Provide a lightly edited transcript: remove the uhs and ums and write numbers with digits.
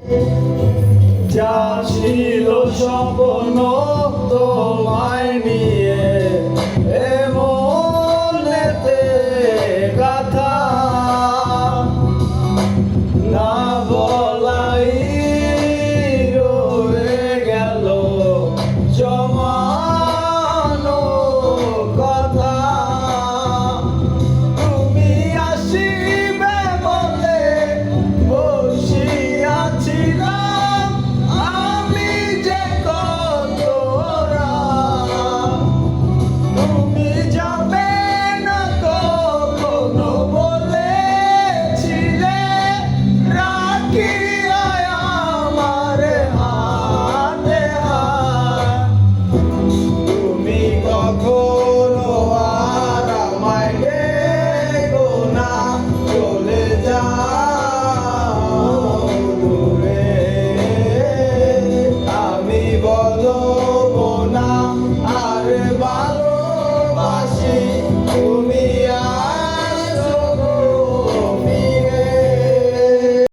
যা ছিল স্বপ্ন তোমায় নিয়ে এমনেতে কথা না বলাই রয়ে গেল জমানো কথা। তুমি আসিবে বলে বসিয়াছিলাম আমি যে কত রাত। তুমি যাবে না কখনো বলেছিলে রাখিয়া আমার হাতে হাত। তুমি কখনো আর আমায় ডেকো না, চলে যাও দূরে। আমি বলবো না আর ভালোবাসি